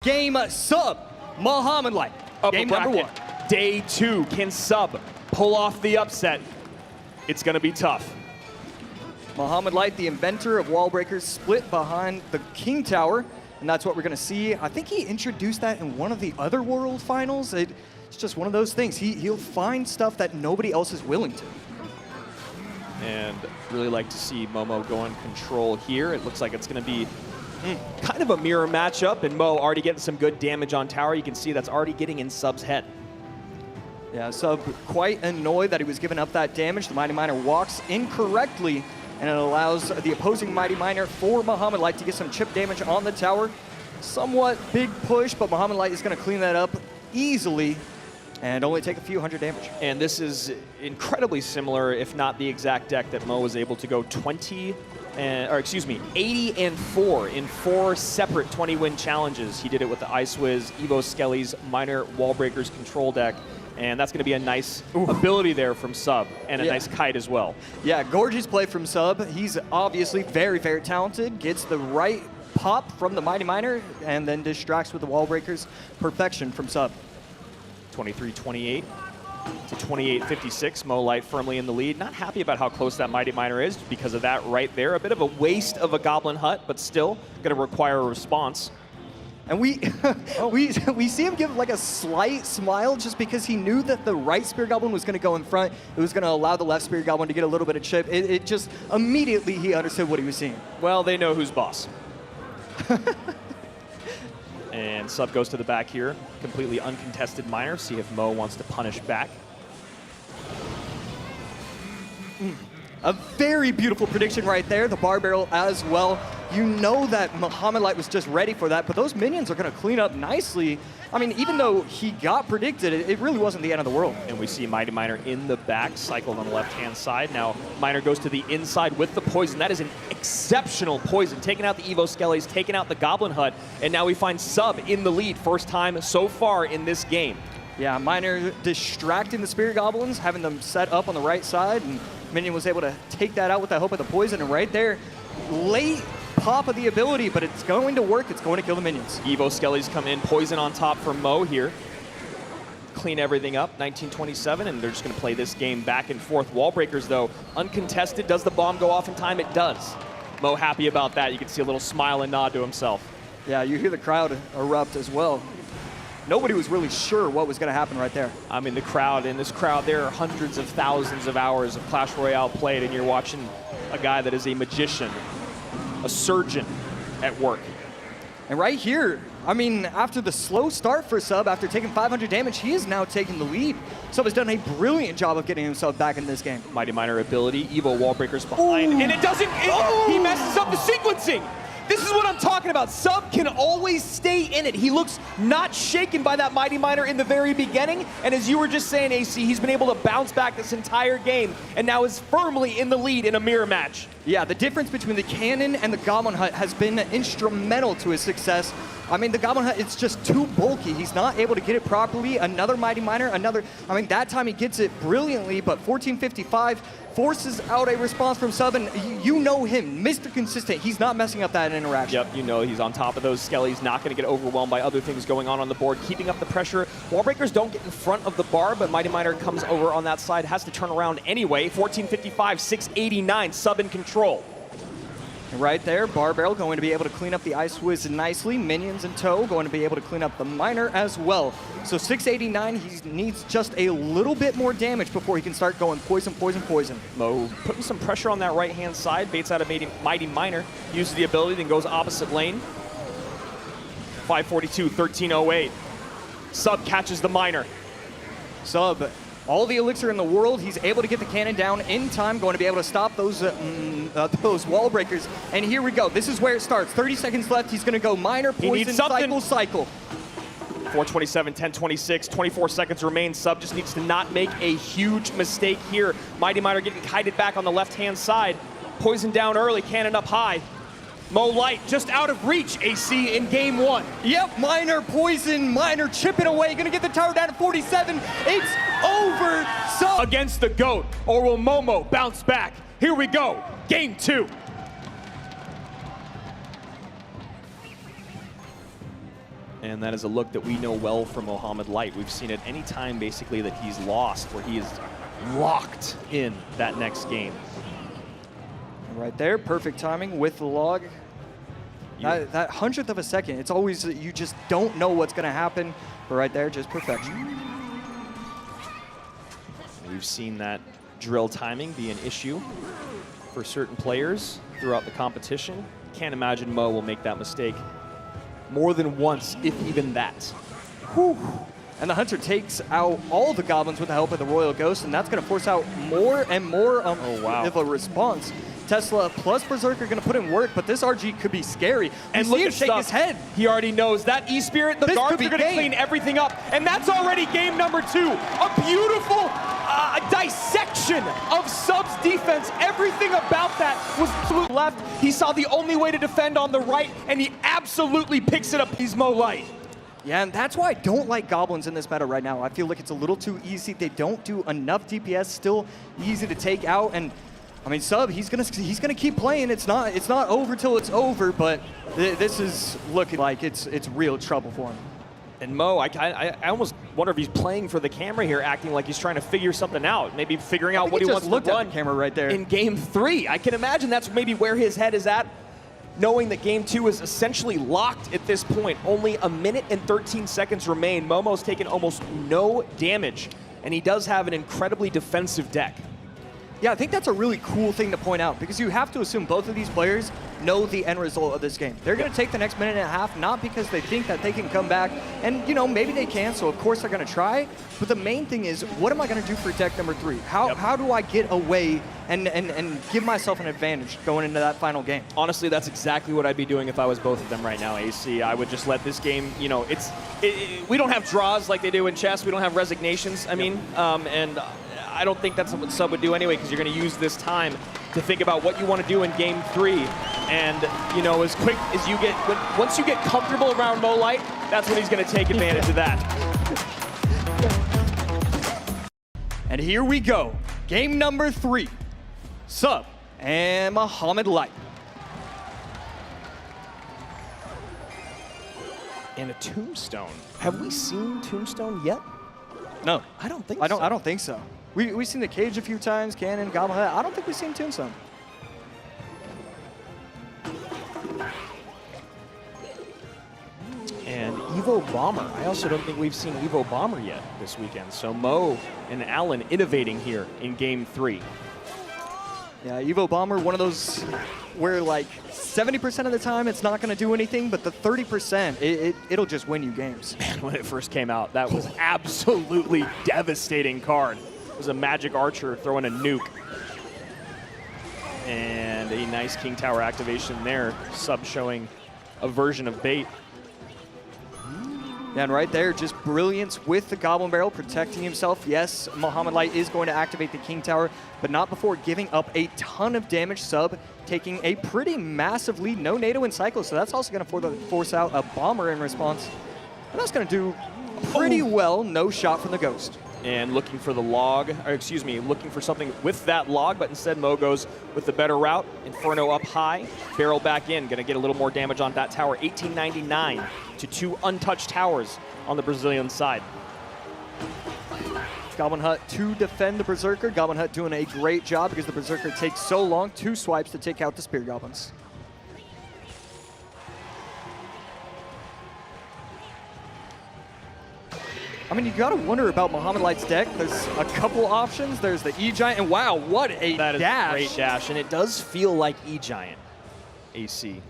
game sub, Mohamed Light. Game number 1. Day 2, can sub pull off the upset? It's gonna be tough. Mohamed Light, the inventor of wall breakers, split behind the King Tower, and that's what we're gonna see. I think he introduced that in one of the other World Finals. It's just one of those things. He'll find stuff that nobody else is willing to. And really like to see Momo go in control here. It looks like it's gonna be kind of a mirror matchup, and Mo already getting some good damage on tower. You can see that's already getting in Sub's head. Yeah, Sub quite annoyed that he was giving up that damage. The Mighty Miner walks incorrectly, and it allows the opposing Mighty Miner for Mohamed Light to get some chip damage on the tower. Somewhat big push, but Mohamed Light is going to clean that up easily and only take a few hundred damage. And this is incredibly similar, if not the exact deck that Mo was able to go 80 and 4 in 4 separate 20-win challenges. He did it with the Ice Wiz, Evo Skelly's Miner Wall Breakers control deck. And that's going to be a nice ability there from Sub, and a nice kite as well. Yeah, gorgeous play from Sub. He's obviously very, very talented. Gets the right pop from the Mighty Miner, and then distracts with the wall breakers. Perfection from Sub. 23-28 to 28-56. Mo Light firmly in the lead. Not happy about how close that Mighty Miner is because of that right there. A bit of a waste of a Goblin Hut, but still going to require a response. And we see him give like a slight smile just because he knew that the right Spirit Goblin was going to go in front. It was going to allow the left Spirit Goblin to get a little bit of chip. It just immediately he understood what he was seeing. Well, they know who's boss. And Sub goes to the back here. Completely uncontested Miner. See if Mo wants to punish back. A very beautiful prediction right there. The bar barrel as well. You know that Mohamed Light was just ready for that, but those minions are going to clean up nicely. I mean, even though he got predicted, it really wasn't the end of the world. And we see Mighty Miner in the back, cycled on the left-hand side. Now, Miner goes to the inside with the poison. That is an exceptional poison. Taking out the Evo Skellies, taking out the Goblin Hut, and now we find Sub in the lead. First time so far in this game. Yeah, Miner distracting the Spirit Goblins, having them set up on the right side, and Minion was able to take that out with the hope of the poison, and right there, late pop of the ability, but it's going to work. It's going to kill the minions. Evo Skellies come in, poison on top for Mo here. Clean everything up, 1927, and they're just going to play this game back and forth. Wall breakers, though, uncontested. Does the bomb go off in time? It does. Mo happy about that. You can see a little smile and nod to himself. Yeah, you hear the crowd erupt as well. Nobody was really sure what was going to happen right there. I mean, the crowd, in this crowd, there are hundreds of thousands of hours of Clash Royale played, and you're watching a guy that is a magician, a surgeon at work. And right here, I mean, after the slow start for Sub, after taking 500 damage, he is now taking the lead. Sub has done a brilliant job of getting himself back in this game. Mighty Miner ability, Evo Wall Breakers behind, and it doesn't, he messes up the sequencing. This is what I'm talking about. Sub can always stay in it. He looks not shaken by that Mighty Miner in the very beginning. And as you were just saying, AC, he's been able to bounce back this entire game and now is firmly in the lead in a mirror match. Yeah, the difference between the Cannon and the Goblin Hut has been instrumental to his success. I mean, the Goblin Hut, it's just too bulky. He's not able to get it properly. Another Mighty Miner, I mean, that time he gets it brilliantly, but 1455 forces out a response from Sub, and you know him, Mr. Consistent. He's not messing up that interaction. Yep, you know he's on top of those Skellies, not going to get overwhelmed by other things going on the board, keeping up the pressure. Wall breakers don't get in front of the bar, but Mighty Miner comes over on that side, has to turn around anyway. 1455, 689, Sub in control. Right there, Bar Barrel going to be able to clean up the Ice Wiz nicely. Minions in tow going to be able to clean up the Miner as well. So 689, he needs just a little bit more damage before he can start going poison, poison, poison. Mo putting some pressure on that right-hand side, baits out a Mighty Miner, uses the ability, then goes opposite lane. 542, 1308. Sub catches the Miner. Sub, all the elixir in the world, he's able to get the cannon down in time, going to be able to stop those wall breakers. And here we go. This is where it starts. 30 seconds left. He's going to go Miner, poison, cycle. 427, 1026, 24 seconds remain. Sub just needs to not make a huge mistake here. Mighty Miner getting kited back on the left-hand side. Poison down early, cannon up high. Mo Light just out of reach, AC, in game one. Yep, Miner, poison, Miner chipping away. Gonna get the tower down to 47. It's over. Sub against the GOAT, or will Momo bounce back? Here we go, game two. And that is a look that we know well from Mohamed Light. We've seen it any time basically that he's lost, where he is locked in that next game. Right there, perfect timing with the log. That hundredth of a second, it's always, you just don't know what's gonna happen, but right there, just perfection. We've seen that drill timing be an issue for certain players throughout the competition. Can't imagine Mo will make that mistake more than once, if even that. Whew. And the Hunter takes out all the goblins with the help of the Royal Ghost, and that's going to force out more and more of a response. Tesla plus Berserker going to put in work, but this RG could be scary. And look at shake his head. He already knows that E-Spirit, the guards are going to clean everything up. And that's already game number 2. A beautiful dissection of Sub's defense. Everything about that was absolute left. He saw the only way to defend on the right, and he absolutely picks it up. He's Mo Light. Yeah, and that's why I don't like goblins in this meta right now. I feel like it's a little too easy. They don't do enough DPS, still easy to take out. And I mean, Sub, he's gonna keep playing. It's not over till it's over, but this is looking like it's real trouble for him. And Mo, I almost wonder if he's playing for the camera here, acting like he's trying to figure something out, maybe figuring out what he wants to run. At the camera right there. In game 3. I can imagine that's maybe where his head is at, knowing that game 2 is essentially locked at this point. Only a minute and 13 seconds remain. Momo's taken almost no damage, and he does have an incredibly defensive deck. Yeah, I think that's a really cool thing to point out, because you have to assume both of these players know the end result of this game. They're going to take the next minute and a half, not because they think that they can come back, and, you know, maybe they can, so of course they're going to try, but the main thing is, what am I going to do for deck number 3? How do I get away and give myself an advantage going into that final game? Honestly, that's exactly what I'd be doing if I was both of them right now, AC. I would just let this game, you know, we don't have draws like they do in chess. We don't have resignations, I mean, and I don't think that's what Sub would do anyway, because you're going to use this time to think about what you want to do in game 3. And, you know, as quick as you get, once you get comfortable around Mo Light, that's when he's going to take advantage of that. And here we go. Game number 3. Sub and Mohamed Light. And a Tombstone. Have we seen Tombstone yet? No. I don't think so. I don't think so. We've seen the Cage a few times, Cannon, Goblin. I don't think we've seen Tombstone. And Evo Bomber. I also don't think we've seen Evo Bomber yet this weekend. So Mo and Alan innovating here in game 3. Yeah, Evo Bomber, one of those where like 70% of the time it's not going to do anything, but the 30%, it'll just win you games. Man, when it first came out, that was absolutely devastating card. It was a magic archer throwing a nuke. And a nice King Tower activation there. Sub showing a version of bait. And right there, just brilliance with the Goblin Barrel, protecting himself. Yes, Mohamed Light is going to activate the King Tower, but not before giving up a ton of damage. Sub taking a pretty massive lead. No NATO in cycle, so that's also going to force out a Bomber in response. And that's going to do pretty well. No shot from the Ghost. And looking for the log, or excuse me, looking for something with that log, but instead Mo goes with the better route. Inferno up high, barrel back in, gonna get a little more damage on that tower. 1899 to 2 untouched towers on the Brazilian side. Goblin Hut to defend the Berserker. Goblin Hut doing a great job because the Berserker takes so long, 2 swipes to take out the Spear Goblins. I mean, you gotta wonder about Mohamed Light's deck. There's a couple options. There's the E-Giant, and wow, what a dash. That is a great dash, and it does feel like E-Giant, AC.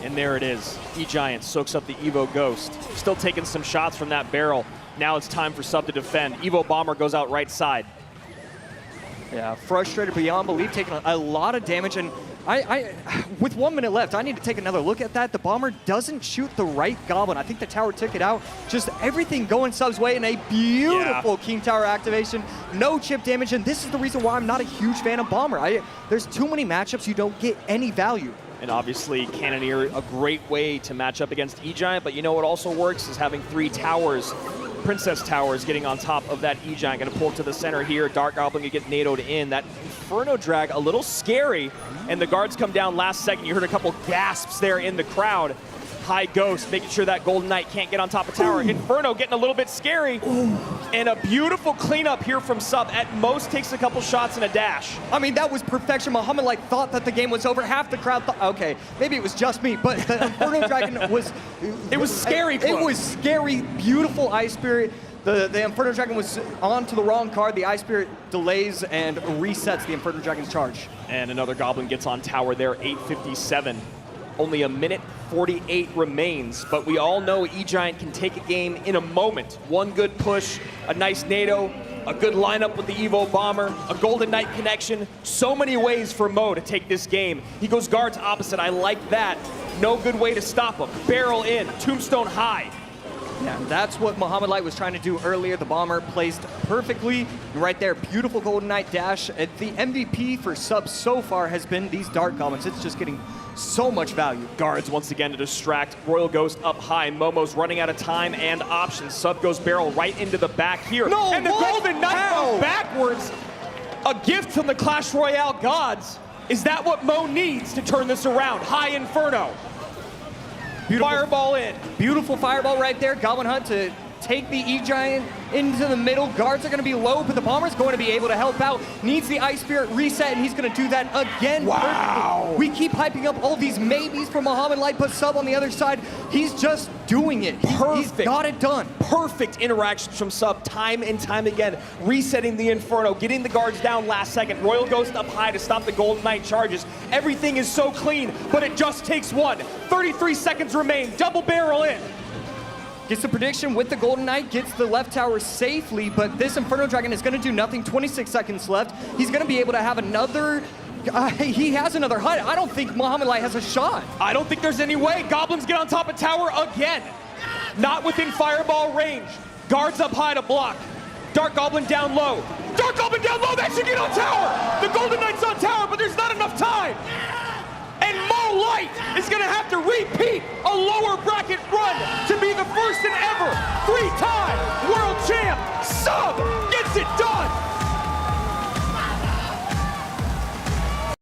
And there it is. E-Giant soaks up the Evo Ghost. Still taking some shots from that barrel. Now it's time for Sub to defend. Evo Bomber goes out right side. Yeah, frustrated beyond belief, taking a lot of damage, and with 1 minute left, I need to take another look at that. The Bomber doesn't shoot the right Goblin. I think the tower took it out. Just everything going Sub's way, and a beautiful King Tower activation. No chip damage, and this is the reason why I'm not a huge fan of Bomber. There's too many matchups you don't get any value. And obviously, Cannoneer, a great way to match up against E-Giant, but you know what also works is having 3 towers. Princess Towers getting on top of that E-Giant. Going to pull it to the center here. Dark Goblin can get NATO'd in. That Inferno drag, a little scary. And the guards come down last second. You heard a couple gasps there in the crowd. High Ghost, making sure that Golden Knight can't get on top of tower. Inferno getting a little bit scary. And a beautiful cleanup here from Sub. At most takes a couple shots and a dash. I mean, that was perfection. Mohamed thought that the game was over. Half the crowd thought, okay, maybe it was just me, but the Inferno Dragon was... It was scary close. It was scary, beautiful Ice Spirit. The Inferno Dragon was on to the wrong card. The Ice Spirit delays and resets the Inferno Dragon's charge. And another Goblin gets on tower there, 8:57. Only a minute 48 remains, but we all know E-Giant can take a game in a moment. One good push, a nice NATO, a good lineup with the Evo Bomber, a Golden Knight connection. So many ways for Mo to take this game. He goes guards opposite. I like that. No good way to stop him. Barrel in, Tombstone high. Yeah, that's what Mohamed Light was trying to do earlier. The Bomber placed perfectly right there. Beautiful Golden Knight dash. The MVP for Sub so far has been these Dart Goblins. It's just getting so much value. Guards once again to distract. Royal Ghost up high. Momo's running out of time and options. Sub goes barrel right into the back here. No, and the Golden Knight goes backwards. A gift from the Clash Royale gods. Is that what Mo needs to turn this around? High Inferno. Beautiful. Fireball in. Beautiful fireball right there. Goblin Hunt to take the E-Giant into the middle. Guards are going to be low, but the Bomber's going to be able to help out. Needs the Ice Spirit reset, and he's going to do that again. Wow. We keep hyping up all these maybes for Mohamed Light, but Sub on the other side, he's just doing it. He's got it done. Perfect interactions from Sub time and time again. Resetting the Inferno, getting the guards down last second. Royal Ghost up high to stop the Golden Knight charges. Everything is so clean, but it just takes one. 33 seconds remain. Double barrel in. Gets the prediction with the Golden Knight, gets the left tower safely, but this Inferno Dragon is going to do nothing. 26 seconds left. He's going to be able to have another... he has another hut. I don't think Mohamed Light has a shot. I don't think there's any way. Goblins get on top of tower again. Not within fireball range. Guards up high to block. Dark Goblin down low. Dark Goblin down low, that should get on tower! The Golden Knight's on tower, but there's not enough time! And Mo Light is gonna have to repeat a lower bracket run to be the first and ever 3-time